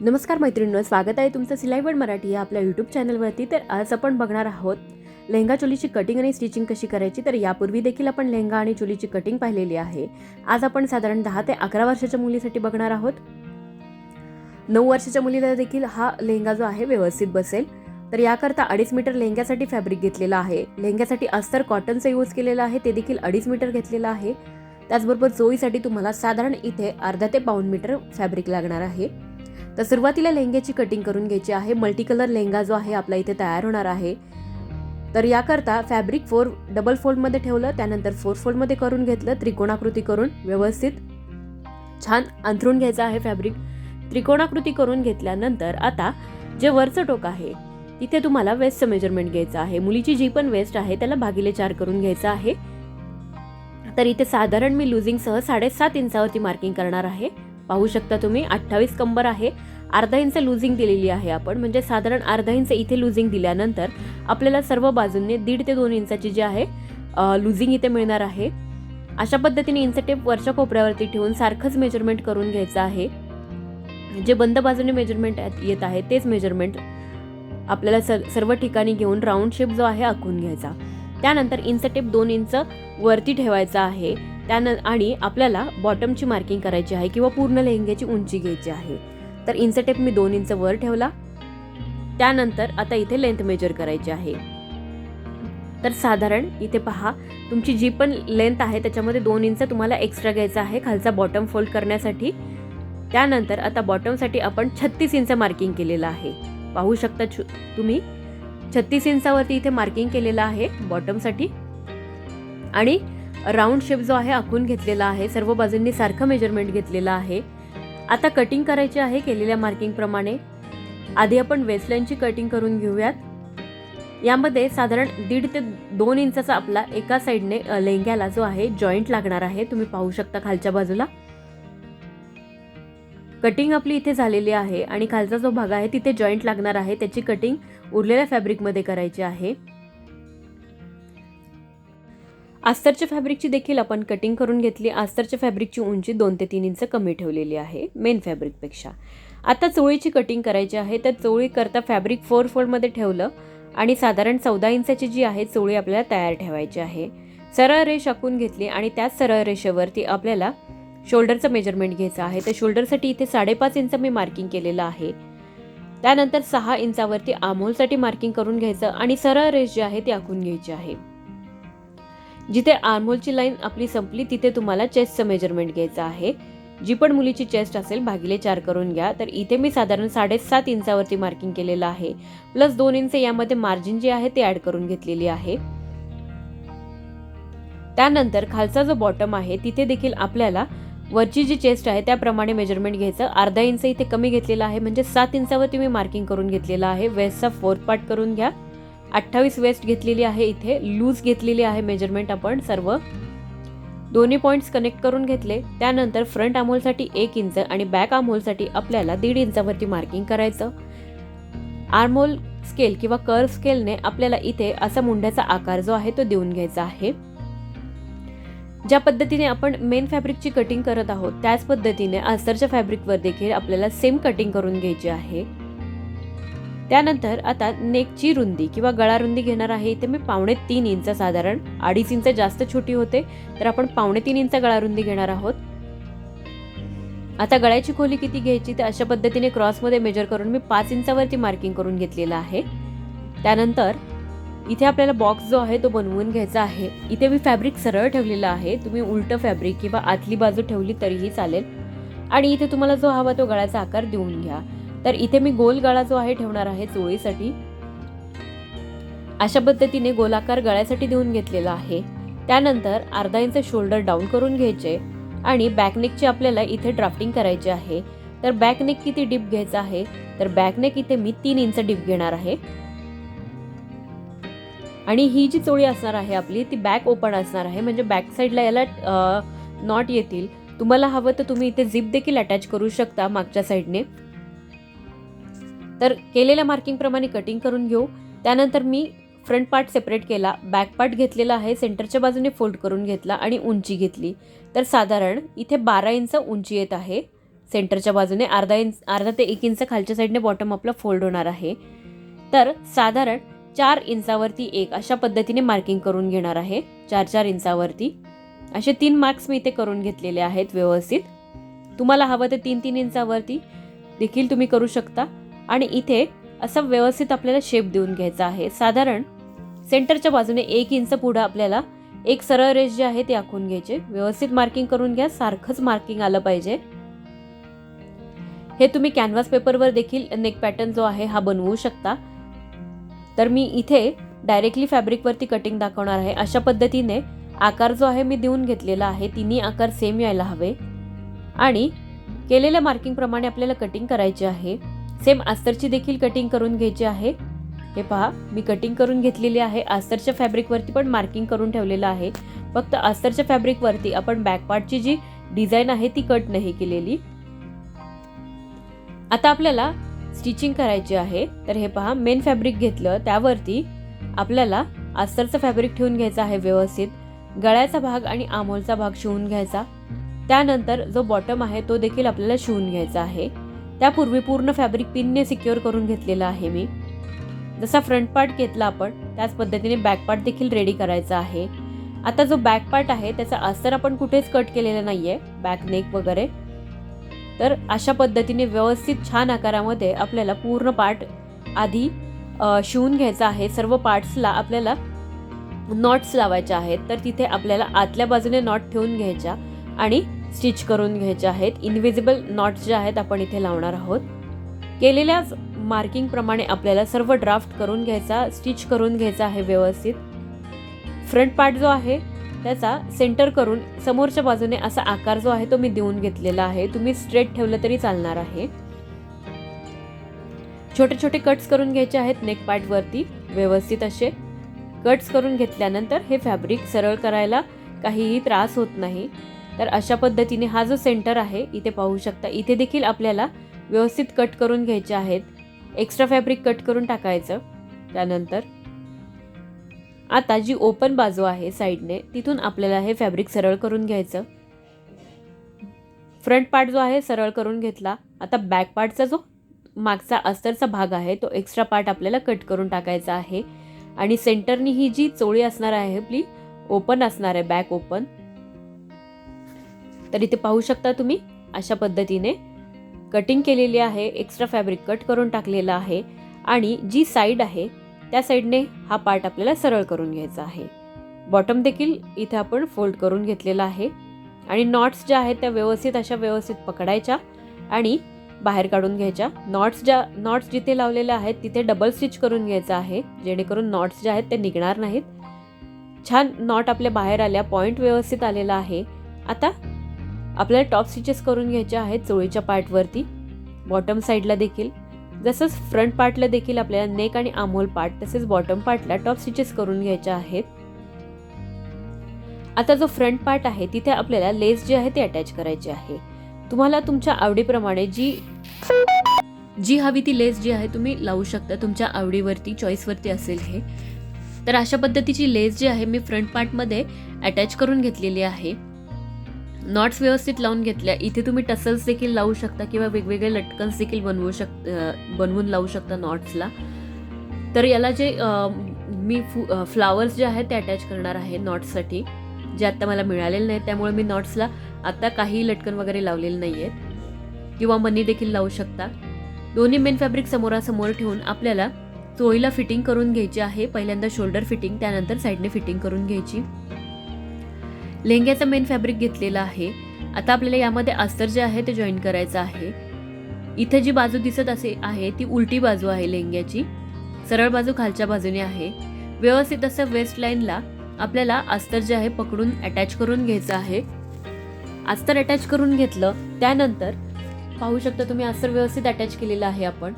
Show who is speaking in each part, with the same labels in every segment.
Speaker 1: नमस्कार मैत्रिणींनो, स्वागत आहे तुमचं सिलाई वर्ड मराठी या आपल्या यूट्यूब चॅनलवरती। तर आज आपण बघणार आहोत लेहंगा चोलीची कटिंग आणि स्टिचिंग कशी करायची। तर यापूर्वी देखील आपण लेहंगा आणि चोलीची कटिंग पाहिलेली आहे। आज आपण साधारण 10 ते 11 वर्षाच्या मुलीसाठी बघणार आहोत। 9 वर्षाच्या मुलीला देखील हा लेहंगा जो आहे व्यवस्थित बसेल। तर याकरता 2.5 मीटर लेहंग्यासाठी फॅब्रिक घेतलेला आहे। लेहंग्यासाठी अस्तर कॉटनचा यूज केलेला आहे, ते देखील 2.5 मीटर घेतलेला आहे। त्याचबरोबर चोळीसाठी तुम्हाला साधारण इथे अर्धा ते पाऊण मीटर फॅब्रिक लागणार आहे। तर सुरुवातीला लेहंग्याची कटिंग करून घ्यायची आहे। मल्टी कलर लेहंगा जो आहे आपला इथे तयार होणार आहे। तर याकरता फॅब्रिक 4 डबल फोल्ड मध्ये ठेवलं, त्यानंतर 4 फोल्ड मध्ये करून घेतलं। त्रिकोणाकृती करून व्यवस्थित छान अंथरून घ्यायचं आहे फॅब्रिक। त्रिकोणाकृती करून घेतल्यानंतर आता जे वरचं टोक आहे तिथे तुम्हाला वेस्टचं मेजरमेंट घ्यायचं आहे। मुलीची जी पण वेस्ट आहे त्याला भागिले 4 करून घ्यायचं आहे। तर इथे साधारण मी लुजिंग सह 7.5 इंचावरती मार्किंग करणार आहे। पाहू शकता तुम्ही 28 कंबर आहे, अर्धा इंच लुजिंग दिलेली आहे आपण, म्हणजे साधारण अर्धा इंच इथे लुजिंग दिल्यानंतर आपल्याला सर्व बाजूंनी 1.5 ते 2 इंचाची जी आहे लुजिंग इथे मिळणार आहे। अशा पद्धतीने इंच टेप वरच्या कोपऱ्यावरती ठेवून सारखंच मेजरमेंट करून घ्यायचं आहे। जे बंद बाजूने मेजरमेंट येत आहे तेच मेजरमेंट आपल्याला सर्व ठिकाणी घेऊन राऊंड शेप जो आहे आखून घ्यायचा। त्यानंतर इंच टेप 2 इंच वरती ठेवायचा आहे। आणि आपल्याला बॉटमची मार्किंग करायची आहे किंवा पूर्ण लेहंग्याची उंची घ्यायची आहे। तर इंच टेप मी 2 इंच वर ठेवला। त्यानंतर आता इथे लेंथ मेजर करायची आहे। तर साधारण इथे पहा, तुमची जी पण लेंथ आहे त्याच्यामध्ये 2 इंच तुम्हाला एक्स्ट्रा घ्यायचा आहे खालचा बॉटम फोल्ड करण्यासाठी। त्यानंतर आता बॉटमसाठी आपण 36 इंच मार्किंग केलेलं आहे। पाहू शकता तुम्ही 36 इंचावरती इथे मार्किंग केलेलं आहे बॉटमसाठी। आणि राऊंड शेप जो आहे आखून घेतलेला आहे, सर्व बाजूंनी सारखं मेजरमेंट घेतलेलं आहे। आता कटिंग करायची आहे केलेल्या मार्किंग प्रमाणे। आधी आपण वेस्टलाईनची कटिंग करून घेऊयात। यामध्ये साधारण 1.5 ते 2 इंचाचा आपला एका साइडने लेहंग्याला जो आहे जॉईंट लागणार आहे। तुम्ही पाहू शकता खालच्या बाजूला कटिंग आपली इथे झालेली आहे आणि खालचा जो भाग आहे तिथे जॉईंट लागणार आहे, त्याची कटिंग उरलेल्या फॅब्रिक मध्ये करायची आहे। अस्तरच्या फॅब्रिकची देखील आपण कटिंग करून घेतली। अस्तरच्या फॅब्रिकची उंची 2 ते 3 इंच कमी ठेवलेली आहे मेन फॅब्रिकपेक्षा। आता चोळीची कटिंग करायची आहे। तर चोळी करता फॅब्रिक 4 फोल्ड मध्ये ठेवलं आणि साधारण 14 इंचाची जी आहे चोळी आपल्याला तयार ठेवायची आहे। सरळ रेष आखून घेतली आणि त्याच सरळ रेषेवरती आपल्याला शोल्डरचं मेजरमेंट घ्यायचं आहे। तर शोल्डरसाठी इथे 5.5 इंच मी मार्किंग केलेलं आहे। त्यानंतर 6 इंचावरती आर्महोलसाठी मार्किंग करून घ्यायचं आणि सरळ रेष जी आहे ती आखून घ्यायची आहे। जिथे आर्महोलची लाईन आपली संपली तिथे तुम्हाला चेस्टचं मेजरमेंट घ्यायचं आहे। जी पण मुलीची चेस्ट असेल भागिले 4 करून घ्या। तर इथे मी साधारण 7.5 इंचावरती मार्किंग केलेलं आहे, प्लस 2 इंच यामध्ये मार्जिन जी आहे ती ऍड करून घेतलेली आहे। त्यानंतर खालचा जो बॉटम आहे तिथे देखील आपल्याला वरची जी चेस्ट आहे त्याप्रमाणे मेजरमेंट घ्यायचं। अर्धा इंच इथे कमी घेतलेला आहे, म्हणजे 7 इंचावरती मी मार्किंग करून घेतलेला आहे। वेस्टचा 4th पार्ट करून घ्या। 28 वेस्ट घेतलेली आहे, इथे लूज घेतलेली आहे मेजरमेंट आपण सर्व। दोन्ही पॉइंट्स कनेक्ट करून घेतले। त्यानंतर फ्रंट आर्महोलसाठी 1 इंच आणि बॅक आर्महोलसाठी आपल्याला 1.5 इंचावरती मार्किंग करायचं। आर्महोल स्केल किंवा कर्व स्केलने आपल्याला इथे असा मुंड्याचा आकार जो आहे तो देऊन घ्यायचा आहे। ज्या पद्धतीने आपण मेन फॅब्रिकची कटिंग करत आहोत त्याच पद्धतीने अस्तरच्या फॅब्रिकवर देखील आपल्याला सेम कटिंग करून घ्यायची आहे। त्यानंतर आता नेकची रुंदी किंवा गळा रुंदी घेणार आहे। इथे मी 3.5 इंच, साधारण 2.5 इंच जास्त छोटी होते तर आपण 3.5 इंच गळा रुंदी घेणार आहोत। आता गळ्याची खोली किती घ्यायची तर अशा पद्धतीने क्रॉस मध्ये मेजर करून मी 5 इंचावरती मार्किंग करून घेतलेला आहे। त्यानंतर इथे आपल्याला बॉक्स जो आहे तो बनवून घ्यायचा आहे। इथे मी फॅब्रिक सरळ ठेवलेलं आहे, तुम्ही उलट फॅब्रिक किंवा आतली बाजू ठेवली तरीही चालेल। आणि इथे तुम्हाला जो हवा तो गळ्याचा आकार देऊन घ्या। तर इथे मी गोल गळा जो आहे ठेवणार आहे चोळीसाठी। अशा पद्धतीने गोलाकार गळ्यासाठी देऊन घेतलेला आहे। त्यानंतर अर्धा इंच शोल्डर डाऊन करून घ्यायचे आणि बॅकनेकची आपल्याला इथे ड्राफ्टिंग करायची आहे। तर बॅकनेक किती डीप घ्यायचा आहे तर बॅकनेक इथे मी 3 इंच डीप घेणार आहे। आणि ही जी चोळी असणार आहे आपली ती बॅक ओपन असणार आहे, म्हणजे बॅक साईडला याला नॉट येतील। तुम्हाला हवं तर तुम्ही इथे झिप देखील अटॅच करू शकता मागच्या साईडने। तर केलेल्या मार्किंग प्रमाणे कटिंग करून घेऊ। त्यानंतर मी फ्रंट पार्ट सेपरेट केला, बॅक पार्ट घेतलेला आहे, सेंटरच्या बाजूने फोल्ड करून घेतला आणि उंची घेतली। तर साधारण इथे 12 इंच उंची येत आहे सेंटरच्या बाजूने अर्धा ते 1 इंच खालच्या साईडने बॉटम आपलं फोल्ड होणार आहे. तर साधारण 4 इंचावरती एक अशा पद्धतीने मार्किंग करून घेणार आहे. 4-4 इंचावरती असे 3 मार्क्स मी इथे करून घेतलेले आहेत व्यवस्थित. तुम्हाला हवं तर 3-3 इंचावरती देखील तुम्ही करू शकता. आणि इथे असं व्यवस्थित आपल्याला शेप देऊन घ्यायचा आहे. साधारण सेंटरच्या बाजूने 1 इंच पुढे आपल्याला एक सरळ रेष जी आहे ती आखून घ्यायची. व्यवस्थित मार्किंग करून घ्या, सारखंच मार्किंग आलं पाहिजे. हे तुम्ही कॅनव्हास पेपरवर देखील नेक पॅटर्न जो आहे हा बनवू शकता. तर मी इथे डायरेक्टली फॅब्रिकवरती कटिंग दाखवणार आहे. अशा पद्धतीने आकार जो आहे मी देऊन घेतलेला आहे. तिन्ही आकार सेम यायला हवे आणि केलेल्या मार्किंग प्रमाणे आपल्याला कटिंग करायची आहे. सेम अस्तरची देखील कटिंग करून घ्यायची आहे. हे पहा, मी कटिंग करून घेतलेली आहे. अस्तरच्या फॅब्रिकवरती पण मार्किंग करून ठेवलेलं आहे. फक्त अस्तरच्या फॅब्रिकवरती आपण बॅक पार्टची जी डिझाईन आहे ती कट नाही केलेली. आता आपल्याला स्टिचिंग करायची आहे. तर हे पहा, मेन फॅब्रिक घेतलं, त्यावरती आपल्याला अस्तरचं फॅब्रिक ठेवून घ्यायचं आहे व्यवस्थित. गळ्याचा भाग आणि आमोलचा भाग शिवून घ्यायचा. त्यानंतर जो बॉटम आहे तो देखील आपल्याला शिवून घ्यायचा आहे. त्यापूर्वी पूर्ण फॅब्रिक पिनने सिक्युअर करून घेतलेला आहे मी. जसा फ्रंट पार्ट घेतला आपण त्याच पद्धतीने बॅक पार्ट देखील रेडी करायचा आहे. आता जो बॅक पार्ट आहे त्याचा अस्तर आपण कुठेच कट केलेला नाहीये, बॅक नेक वगैरे. तर अशा पद्धतीने व्यवस्थित छान आकारामध्ये आपल्याला पूर्ण पार्ट आधी शिवून घ्यायचा आहे. सर्व पार्ट्सला आपल्याला नॉट्स लावायच्या आहेत. तर तिथे आपल्याला आतल्या बाजूने नॉट ठेवून घ्यायच्या आणि स्टिच करून घ्यायच्या आहेत. इनविजिबल नॉट्स जे आहेत आपण इथे लावणार आहोत. केलेल्या मार्किंग प्रमाणे आपल्याला सर्व ड्राफ्ट करून घ्यायचा, स्टिच करून घ्यायचा आहे व्यवस्थित. फ्रंट पार्ट जो आहे त्याचा सेंटर करून समोरच्या बाजूने असा आकार जो आहे तो मी देऊन घेतलेला आहे. तुम्ही स्ट्रेट ठेवलं तरी चालणार आहे. छोटे छोटे कट्स करून घ्यायचे आहेत नेक पार्ट वरती. व्यवस्थित असे कट्स करून घेतल्यानंतर हे फॅब्रिक सरळ करायला काहीही त्रास होत नाही. तर अशा पद्धतीने हा जो सेंटर आहे इथे पाहू शकता, इथे देखील आपल्याला व्यवस्थित कट करून घ्यायचे आहेत. एक्स्ट्रा फॅब्रिक कट करून टाकायचं. त्यानंतर आता जी ओपन बाजू आहे साईडने तिथून आपल्याला हे फॅब्रिक सरळ करून घ्यायचं. फ्रंट पार्ट जो आहे सरळ करून घेतला. आता बॅक पार्टचा जो मागचा अस्तरचा भाग आहे तो एक्स्ट्रा पार्ट आपल्याला कट करून टाकायचा आहे. आणि सेंटरनी ही जी चोळी असणार आहे आपली ओपन असणार आहे, बॅक ओपन. तर इथे पाहू शकता तुम्ही अशा पद्धतीने कटिंग केलेली आहे. एक्स्ट्रा फॅब्रिक कट करून टाकलेला आहे आणि जी साईड आहे त्या साईडने हा पार्ट आपल्याला सरळ करून घ्यायचा आहे. बॉटम देखील इथे आपण फोल्ड करून घेतलेला आहे आणि नॉट्स ज्या आहेत त्या व्यवस्थित पकडायच्या आणि बाहेर काढून घ्यायच्या. नॉट्स जिथे लावलेल्या आहेत तिथे डबल स्टिच करून घ्यायचं आहे, जेणेकरून नॉट्स ज्या आहेत ते निघणार नाहीत. छान नॉट आपल्या बाहेर आल्या, पॉईंट व्यवस्थित आलेला आहे. आता आपल्याला टॉप स्टिचेस करून घ्यायचे आहेत चोळीच्या पार्टवरती, बॉटम साईडला देखील. जसंच फ्रंट पार्टला देखील आपल्याला नेक आणि आमोल पार्ट तसेच बॉटम पार्टला टॉप स्टिचेस करून घ्यायचे आहेत. आता जो फ्रंट पार्ट आहे तिथे आपल्याला लेस जी आहे ती अटॅच करायची आहे. तुम्हाला तुमच्या आवडीप्रमाणे जी हवी ती लेस जी आहे तुम्ही लावू शकता. तुमच्या आवडीवरती, चॉईसवरती असेल हे. तर अशा पद्धतीची लेस जी आहे मी फ्रंट पार्टमध्ये अटॅच करून घेतलेली आहे. नॉट्स व्यवस्थित लावून घेतल्या. इथे तुम्ही टसल्स देखील लावू शकता किंवा वेगवेगळे लटकन्स देखील बनवून लावू शकता नॉट्सला. तर याला जे मी फ्लावर्स जे आहेत ते अटॅच करणार आहे नॉट्ससाठी, जे आत्ता मला मिळालेले नाहीत. त्यामुळे मी नॉट्सला आत्ता काही लटकन वगैरे लावलेले नाही आहेत. किंवा मनी देखील लावू शकता. दोन्ही मेन फॅब्रिक समोरासमोर ठेवून आपल्याला चोळीला फिटिंग करून घ्यायची आहे. पहिल्यांदा शोल्डर फिटिंग, त्यानंतर साईडने फिटिंग करून घ्यायची. लेहंग्याचा मेन फॅब्रिक घेतलेला आहे. आता आपल्याला यामध्ये अस्तर जे आहे ते जॉईन करायचं आहे. इथे जी बाजू दिसत आहे ती उलटी बाजू आहे लेहंग्याची. सरळ बाजू खालच्या बाजूने आहे. व्यवस्थित असं वेस्ट लाईनला आपल्याला अस्तर जे आहे पकडून अटॅच करून घ्यायचं आहे. अस्तर अटॅच करून घेतलं त्यानंतर पाहू शकता तुम्ही अस्तर व्यवस्थित अटॅच केलेला आहे आपण.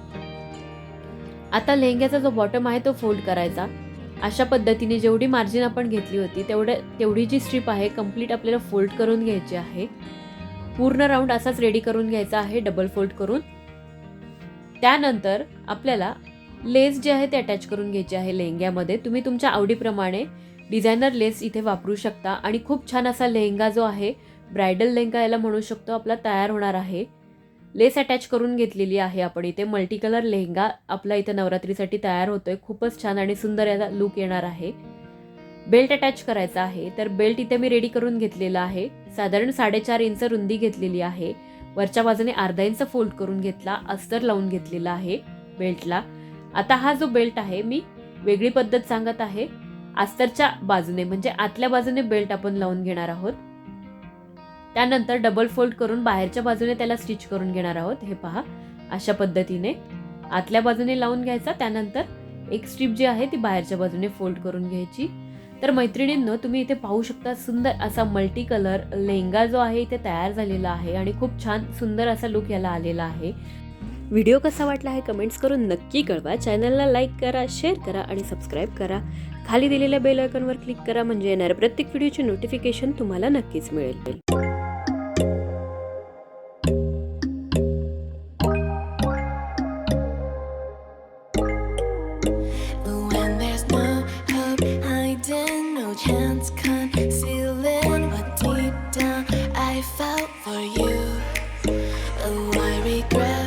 Speaker 1: आता लेहंग्याचा जो बॉटम आहे तो फोल्ड करायचा. अशा पद्धतीने जेवढी मार्जिन आपण घेतली होती तेवढी जी स्ट्रीप आहे कंप्लीट आपल्याला फोल्ड करून घ्यायची आहे. पूर्ण राऊंड असाच रेडी करून घ्यायचा आहे डबल फोल्ड करून. त्यानंतर आपल्याला लेस जे आहे ते अटॅच करून घ्यायची आहे लेहंग्यामध्ये. तुम्ही तुमच्या आवडीप्रमाणे डिझायनर लेस इथे वापरू शकता आणि खूप छान असा लेहंगा जो आहे ब्रायडल लेहंगा याला म्हणू शकतो आपला तयार होणार आहे. लेस अटॅच करून घेतलेली आहे आपण इथे. मल्टी कलर लेहंगा आपला इथे नवरात्रीसाठी तयार होतोय. खूपच छान आणि सुंदर याचा लुक येणार आहे. बेल्ट अटॅच करायचा आहे, तर बेल्ट इथे मी रेडी करून घेतलेला आहे. साधारण 4.5 इंच रुंदी घेतलेली आहे. वरच्या बाजूने अर्धा इंच फोल्ड करून घेतला, अस्तर लावून घेतलेला आहे बेल्टला. आता हा जो बेल्ट आहे मी वेगळी पद्धत सांगत आहे. अस्तरच्या बाजूने म्हणजे आतल्या बाजूने बेल्ट आपण लावून घेणार आहोत. त्यानंतर डबल फोल्ड करून बाहेरच्या बाजूने त्याला स्टिच करून घेणार आहोत. हे पहा, अशा पद्धतीने आतल्या बाजूने लावून घ्यायचा. त्यानंतर एक स्ट्रीप जी आहे ती बाहेरच्या बाजूने फोल्ड करून घ्यायची. तर मैत्रिणींनो, तुम्ही इथे पाहू शकता सुंदर असा मल्टी कलर लेहंगा जो आहे इथे तयार झालेला आहे आणि खूप छान सुंदर असा लुक याला आलेला आहे. व्हिडिओ कसा वाटला आहे कमेंट्स करून नक्की कळवा. चॅनलला लाईक करा, शेअर करा आणि सबस्क्राईब करा. खाली दिलेल्या बेल आयकॉनवर क्लिक करा म्हणजे येणाऱ्या प्रत्येक व्हिडिओची नोटिफिकेशन तुम्हाला नक्कीच मिळेल.
Speaker 2: Chance concealing what deep down I felt for you. Oh, I regret